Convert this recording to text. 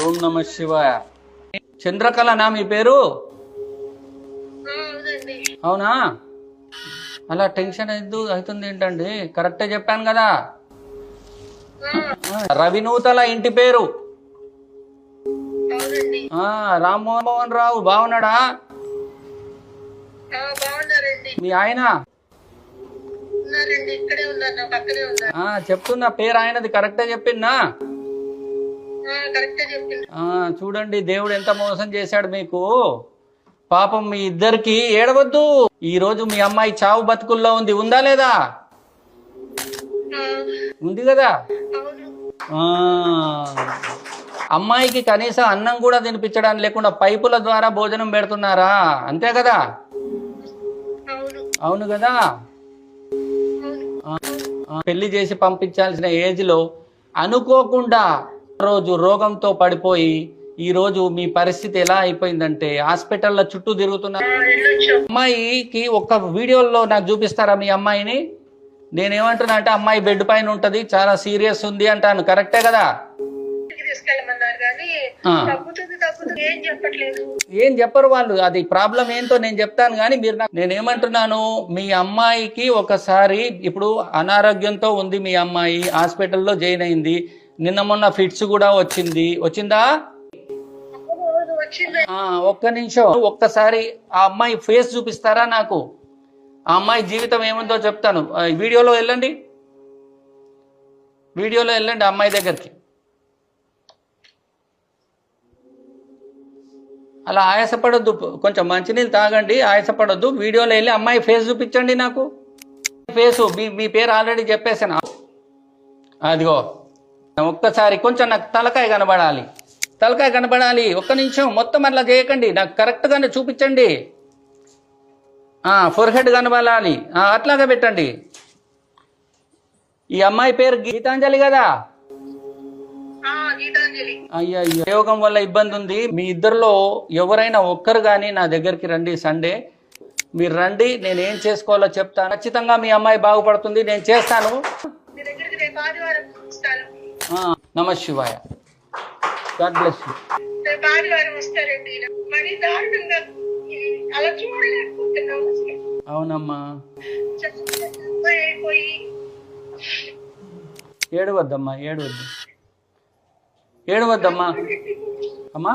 ఓం నమ శివాయ. చంద్రకళనా మీ పేరు? అవునా? అలా టెన్షన్ అవుతుంది ఏంటండి? కరెక్టే చెప్పాను కదా. రవినూతల ఇంటి పేరు రామ్మోహన్ రావు. బాగున్నాడా మీ ఆయన? చెప్తున్నా పేరు ఆయనది కరెక్టే చెప్పిన్నా. చూడండి దేవుడు ఎంత మోసం చేశాడు మీకు. పాపం మీ ఇద్దరికి ఏడవద్దు. ఈ రోజు మీ అమ్మాయి చావు బతుకుల్లో ఉంది. ఉందా లేదా? ఉంది కదా. అమ్మాయికి కనీసం అన్నం కూడా తినిపించడానికి లేకుండా పైపుల ద్వారా భోజనం పెడుతున్నారా? అంతే కదా. అవును కదా. పెళ్లి చేసి పంపించాల్సిన ఏజ్ లో అనుకోకుండా రోజు రోగంతో పడిపోయి ఈ రోజు మీ పరిస్థితి ఎలా అయిపోయిందంటే హాస్పిటల్లో చుట్టూ తిరుగుతున్నారు. అమ్మాయికి ఒక్క వీడియోలో నాకు చూపిస్తారా మీ అమ్మాయిని? నేనేమంటున్నా అంటే అమ్మాయి బెడ్ పైన ఉంటది, చాలా సీరియస్ ఉంది అంటాను. కరెక్టే కదా. ఏం చెప్పరు వాళ్ళు. అది ప్రాబ్లం ఏంటో నేను చెప్తాను కానీ మీరు నేనేమంటున్నాను, మీ అమ్మాయికి ఒకసారి ఇప్పుడు అనారోగ్యంతో ఉంది. మీ అమ్మాయి హాస్పిటల్లో జాయిన్ అయింది. నిన్న మొన్న ఫిట్స్ కూడా వచ్చిందా? ఒక్క నిమిషం, ఒక్కసారి ఆ అమ్మాయి ఫేస్ చూపిస్తారా నాకు? ఆ అమ్మాయి జీవితం ఏముందో చెప్తాను. వీడియోలో వెళ్ళండి, అమ్మాయి దగ్గరికి. అలా ఆయాసపడొద్దు, కొంచెం మంచినీళ్ళు తాగండి, ఆయాసపడొద్దు. వీడియోలో వెళ్ళి అమ్మాయి ఫేస్ చూపించండి నాకు. ఫేసు మీ పేరు ఆల్రెడీ చెప్పేసాను. అదిగో ఒక్కసారి కొంచెం నాకు తలకాయ కనబడాలి. ఒక్క నిమిషం, మొత్తం అట్లా చేయకండి, నాకు కరెక్ట్గానే చూపించండి. ఫోర్ హెడ్ కనబడాలి, అట్లాగే పెట్టండి. ఈ అమ్మాయి పేరు గీతాంజలి కదా. అయ్యో, యోగం వల్ల ఇబ్బంది ఉంది. మీ ఇద్దరిలో ఎవరైనా ఒక్కరు కానీ నా దగ్గరికి రండి. సండే మీరు రండి, నేను ఏం చేసుకోవాలో చెప్తాను. ఖచ్చితంగా మీ అమ్మాయి బాగుపడుతుంది, నేను చేస్తాను. నమ శివాయ. God bless you. అవునమ్మా, ఏడవద్దమ్మా. అమ్మా